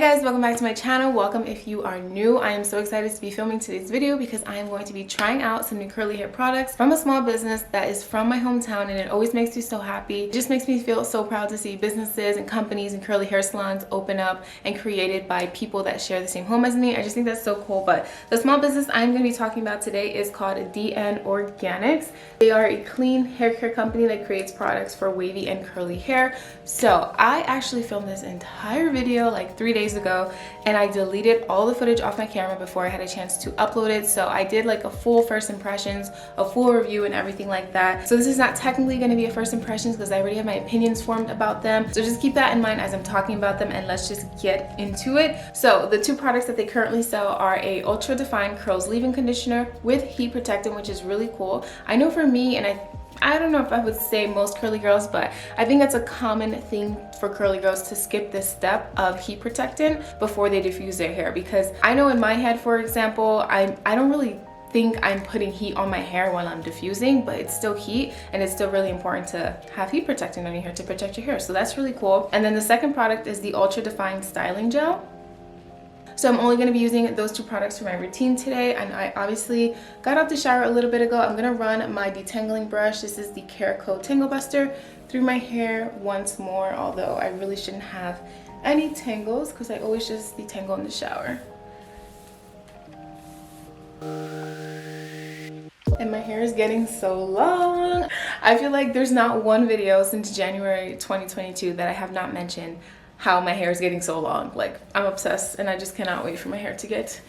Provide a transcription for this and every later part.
guys, welcome back to my channel. Welcome if you are new. I am so excited to be filming today's video because I am going to be trying out some new curly hair products from a small business that is from my hometown, and it always makes me so happy. It just makes me feel so proud to see businesses and companies and curly hair salons open up and created by people that share the same home as me. I just think that's so cool. But the small business I'm going to be talking about today is called DN Organics. They are a clean hair care company that creates products for wavy and curly hair. So I actually filmed this entire video like 3 days ago, and I deleted all the footage off my camera before I had a chance to upload it. So I did like a full first impressions, a full review and everything like that. So this is not technically going to be a first impressions because I already have my opinions formed about them. So just keep that in mind as I'm talking about them, and let's just get into it. So the two products that they currently sell are a ultra defined curls leave-in conditioner with heat protectant, which is really cool. I know for me, and I don't know if I would say most curly girls, but I think it's a common thing for curly girls to skip this step of heat protectant before they diffuse their hair, because I know in my head, for example, I don't really think I'm putting heat on my hair while I'm diffusing, but it's still heat, and it's still really important to have heat protectant on your hair to protect your hair. So that's really cool. And then the second product is the Ultra Define Styling Gel. So I'm only going to be using those two products for my routine today, and I obviously got out the shower a little bit ago. I'm going to run my detangling brush. This is the Caraco Tangle Buster through my hair once more, although I really shouldn't have any tangles because I always just detangle in the shower. And my hair is getting so long. I feel like there's not one video since January 2022 that I have not mentioned how my hair is getting so long. Like, I'm obsessed and I just cannot wait for my hair to get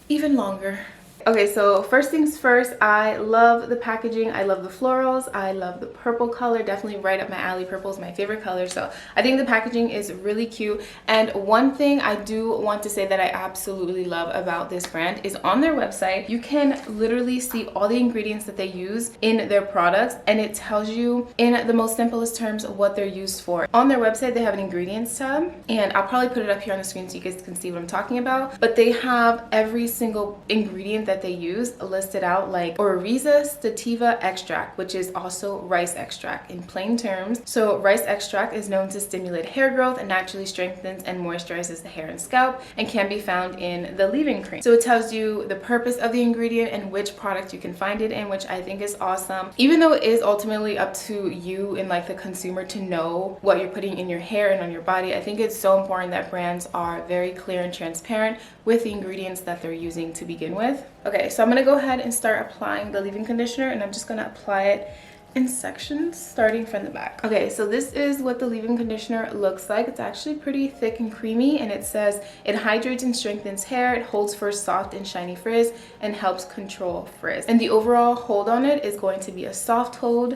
even longer. Okay, so first things first, I love the packaging. I love the florals. I love the purple color, definitely right up my alley. Purple is my favorite color, so I think the packaging is really cute. And one thing I do want to say that I absolutely love about this brand is on their website, you can literally see all the ingredients that they use in their products, and it tells you in the most simplest terms what they're used for. On their website, they have an ingredients tab, and I'll probably put it up here on the screen so you guys can see what I'm talking about. But they have every single ingredient that they use listed out, like Oriza sativa extract, which is also rice extract in plain terms. So rice extract is known to stimulate hair growth and naturally strengthens and moisturizes the hair and scalp, and can be found in the leave-in cream. So it tells you the purpose of the ingredient and which product you can find it in, which I think is awesome. Even though it is ultimately up to you and like the consumer to know what you're putting in your hair and on your body, I think it's so important that brands are very clear and transparent with the ingredients that they're using to begin with. Okay, so I'm gonna go ahead and start applying the leave-in conditioner, and I'm just gonna apply it in sections starting from the back. Okay, so this is what the leave-in conditioner looks like. It's actually pretty thick and creamy, and it says it hydrates and strengthens hair, it holds for soft and shiny frizz, and helps control frizz. And the overall hold on it is going to be a soft hold,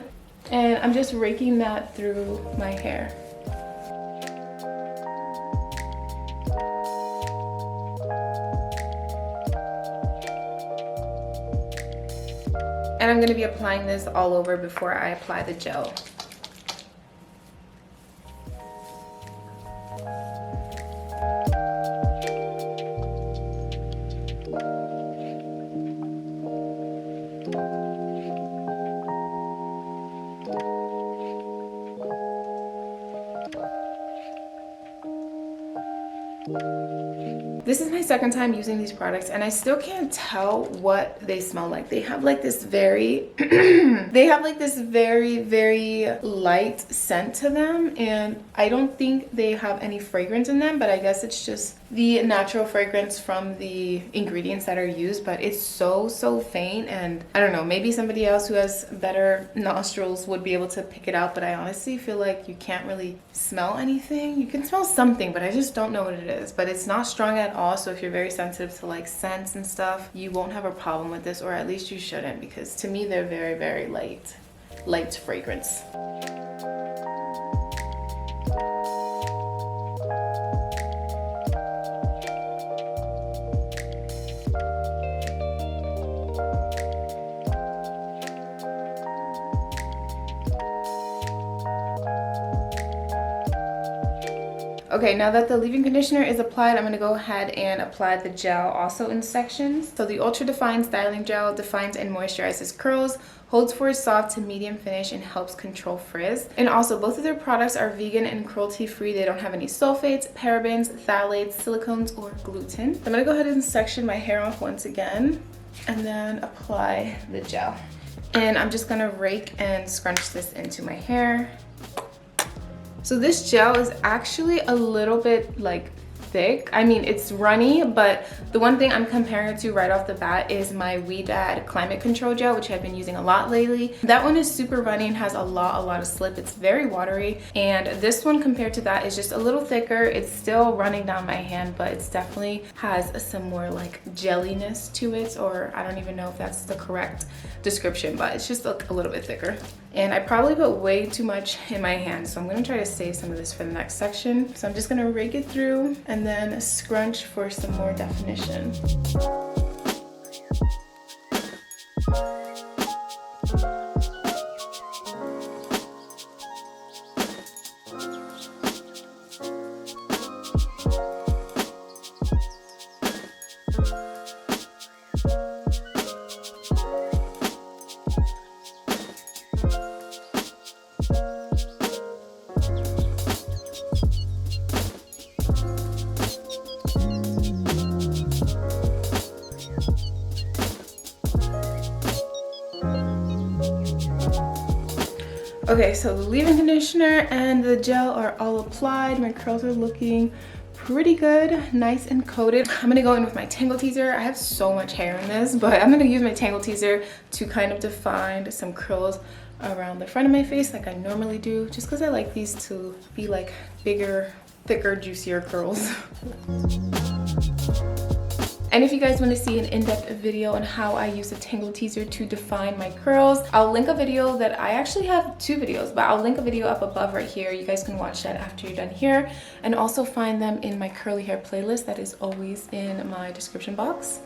and I'm just raking that through my hair. And I'm going to be applying this all over before I apply the gel. This is my second time using these products, and I still can't tell what they smell like. They have like this very very light scent to them, and I don't think they have any fragrance in them, but I guess it's just the natural fragrance from the ingredients that are used. But it's so faint, and I don't know, maybe somebody else who has better nostrils would be able to pick it out, but I honestly feel like you can't really smell anything. You can smell something, but I just don't know what it is. But it's not strong at all, so if you're very sensitive to like scents and stuff, you won't have a problem with this, or at least you shouldn't, because to me they're very light fragrance. Okay, now that the leave-in conditioner is applied, I'm going to go ahead and apply the gel also in sections. So the Ultra Define Styling Gel defines and moisturizes curls, holds for a soft to medium finish, and helps control frizz. And also, both of their products are vegan and cruelty-free. They don't have any sulfates, parabens, phthalates, silicones, or gluten. I'm going to go ahead and section my hair off once again and then apply the gel. And I'm just going to rake and scrunch this into my hair. So this gel is actually a little bit like thick. I mean, it's runny, but the one thing I'm comparing it to right off the bat is my Dad Climate Control Gel, which I've been using a lot lately. That one is super runny and has a lot of slip. It's very watery. And this one compared to that is just a little thicker. It's still running down my hand, but it's definitely has some more like jelliness to it, or I don't even know if that's the correct description, but it's just a little bit thicker. And I probably put way too much in my hand, so I'm gonna try to save some of this for the next section. So I'm just gonna rake it through and then scrunch for some more definition. Okay, so the leave-in conditioner and the gel are all applied. My curls are looking pretty good, nice and coated. I'm gonna go in with my Tangle Teezer. I have so much hair in this, but I'm gonna use my Tangle Teezer to kind of define some curls around the front of my face like I normally do, just because I like these to be like bigger, thicker, juicier curls. And if you guys want to see an in-depth video on how I use a Tangle Teezer to define my curls, I'll link a video that I actually have 2 videos, but I'll link a video up above right here. You guys can watch that after you're done here, and also find them in my curly hair playlist that is always in my description box.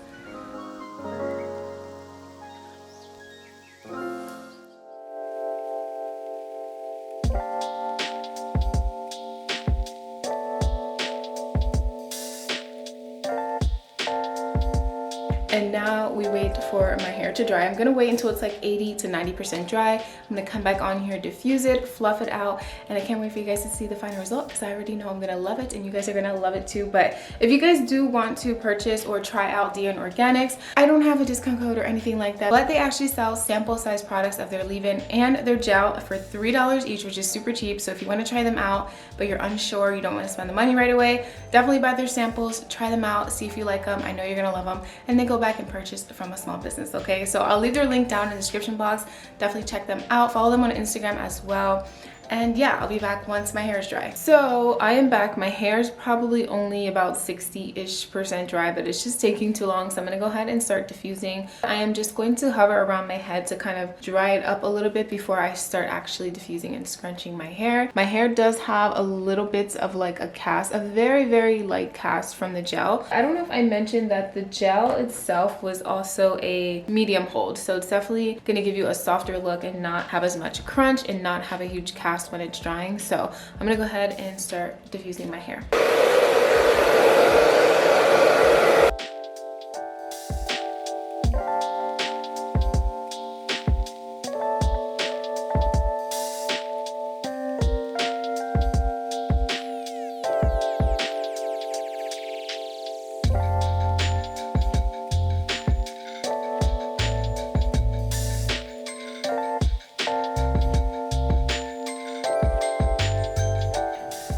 And now we wait for my hair to dry. I'm gonna wait until it's like 80 to 90% dry. I'm gonna come back on here, diffuse it, fluff it out, and I can't wait for you guys to see the final result because I already know I'm gonna love it and you guys are gonna love it too. But if you guys do want to purchase or try out DN Organics, I don't have a discount code or anything like that, but they actually sell sample size products of their leave-in and their gel for $3 each, which is super cheap. So if you wanna try them out, but you're unsure, you don't wanna spend the money right away, definitely buy their samples, try them out, see if you like them. I know you're gonna love them, and then go back and purchase from a small business. Okay, so I'll leave their link down in the description box. Definitely check them out, follow them on Instagram as well. And yeah, I'll be back once my hair is dry. So I am back. My hair is probably only about 60-ish% dry, but it's just taking too long. So I'm gonna go ahead and start diffusing. I am just going to hover around my head to kind of dry it up a little bit before I start actually diffusing and scrunching my hair. My hair does have a little bit of like a cast, a very light cast from the gel. I don't know if I mentioned that the gel itself was also a medium hold. So it's definitely gonna give you a softer look and not have as much crunch and not have a huge cast when it's drying. So I'm gonna go ahead and start diffusing my hair.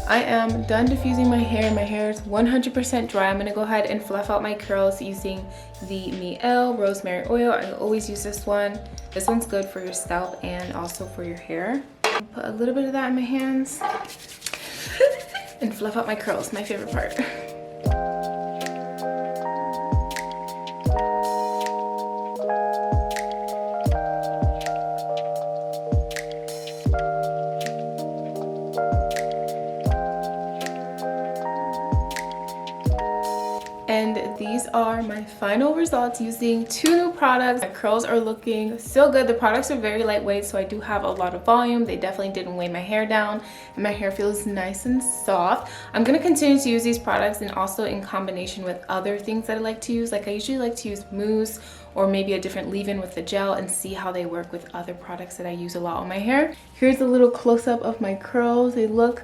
I am done diffusing my hair. My hair is 100% dry. I'm gonna go ahead and fluff out my curls using the Mielle Rosemary Oil. I always use this one. This one's good for your scalp and also for your hair. Put a little bit of that in my hands and fluff out my curls, my favorite part. And these are my final results using 2 new products. My curls are looking so good. The products are very lightweight, so I do have a lot of volume. They definitely didn't weigh my hair down, and my hair feels nice and soft. I'm gonna continue to use these products and also in combination with other things that I like to use. Like I usually like to use mousse or maybe a different leave-in with the gel and see how they work with other products that I use a lot on my hair. Here's a little close-up of my curls. They look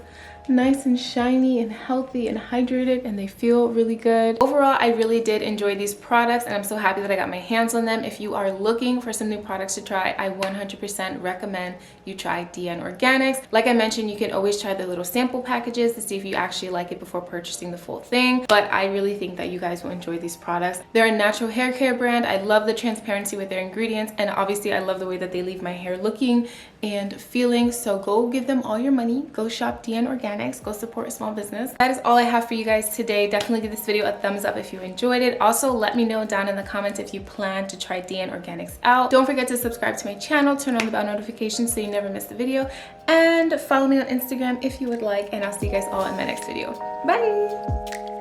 nice and shiny and healthy and hydrated, and they feel really good. Overall, I really did enjoy these products, and I'm so happy that I got my hands on them. If you are looking for some new products to try, I 100% recommend you try DN Organics. Like I mentioned, you can always try the little sample packages to see if you actually like it before purchasing the full thing, but I really think that you guys will enjoy these products. They're a natural hair care brand. I love the transparency with their ingredients, and obviously I love the way that they leave my hair looking and feeling. So go give them all your money. Go shop DN Organics. Go support a small business. That is all I have for you guys today. Definitely give this video a thumbs up if you enjoyed it. Also, let me know down in the comments if you plan to try DN Organics out. Don't forget to subscribe to my channel, turn on the bell notifications so you never miss the video, and follow me on Instagram if you would like, and I'll see you guys all in my next video. Bye!